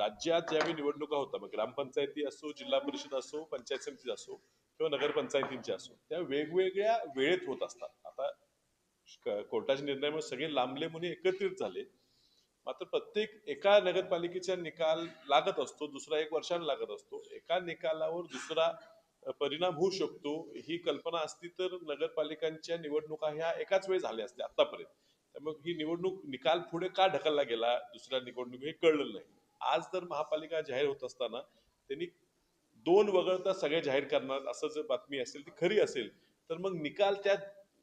राज्यात ज्यावेळी निवडणुका होतात, मग ग्रामपंचायती असो, जिल्हा परिषद असो, पंचायत समिती असो किंवा नगरपंचायतींच्या असो, त्या वेगवेगळ्या वेळेत होत असतात. आता कोर्टाच्या निर्णयामुळे सगळे लांबले मुनी एकत्रित झाले, मात्र प्रत्येक एका नगरपालिकेचा निकाल लागत असतो, दुसरा 1 वर्षाने लागत असतो. एका निकालावर दुसरा परिणाम होऊ शकतो ही कल्पना असती तर नगरपालिकांच्या निवडणुका ह्या एकाच वेळी झाल्या असत्या आतापर्यंत. त्यामुळे ही निवडणूक निकाल पुढे का ढकलला गेला दुसऱ्या निवडणूक हे कळलं नाही. आज तर महापालिका जाहीर होत असताना त्यांनी 2 वगळता सगळे जाहीर करणार असं जर बातमी असेल ती खरी असेल तर मग निकाल त्या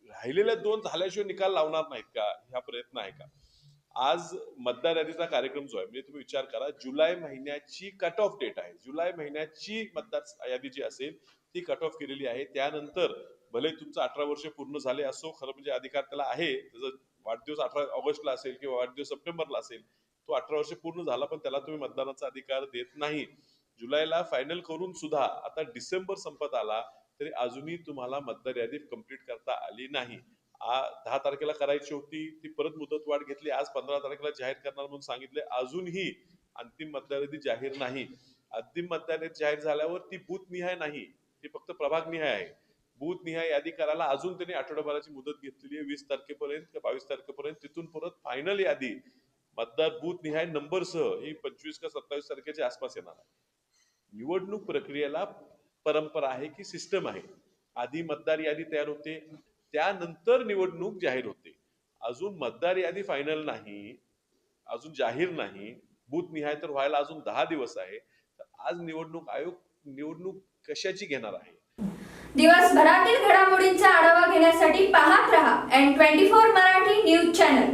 राहिलेल्या 2 झाल्याशिवाय निकाल लावणार नाहीत का, हा प्रयत्न आहे का? आज मतदार यादीचा कार्यक्रम जो आहे, म्हणजे तुम्ही विचार करा, जुलै महिन्याची कट ऑफ डेट आहे. जुलै महिन्याची मतदार यादी जी असेल ती कट ऑफ केलेली आहे. त्यानंतर भले तुमचं 18 वर्ष पूर्ण झाले असो, खरं म्हणजे अधिकार त्याला आहे. त्याचा वाढदिवस 18 ऑगस्टला असेल किंवा वाढदिवस सप्टेंबरला असेल, तो 18 वर्ष पूर्ण झाला पण त्याला तुम्ही मतदानाचा अधिकार देत नाही. जुलैला फायनल करून सुद्धा आता डिसेंबर संपत आला तरी अजूनही तुम्हाला मतदार यादी कंप्लीट करता आली नाही. 10 तारखेला करायची होती, ती परत मुदतवाढ घेतली, आज 15 तारखेला जाहीर करणार म्हणून सांगितले. अजूनही अंतिम मतदार यादी जाहीर नाही. अंतिम मतदार यादी जाहीर झाल्यावर ती बूथनिहाय नाही, ती फक्त प्रभागनिहाय आहे. बूथनिहाय यादी करायला अजून त्यांनी आठवड्याभराची मुदत घेतलेली आहे, 20 तारखेपर्यंत किंवा 22 तारखेपर्यंत. तिथून परत फायनल यादी मतदार बूथनिहाय नंबरसह ही 25 का 27 तारखेच्या आसपास येणार आहे. निवडणूक प्रक्रियेला परंपरा आहे की सिस्टम आहे. आधी मतदार यादी तयार होते, त्यानंतर निवडणूक जाहीर होते. अजून मतदार यादी फायनल नाही, अजून जाहीर नाही, बूथ निहाय तर व्हायला अजून 10 दिवस आहे. तर आज निवडणूक आयोग निवडणूक कशाची घेणार आहे? दिवसभरातील घडामोडींचा आढावा घेण्यासाठी पाहत रहा N24 मराठी न्यूज चॅनल.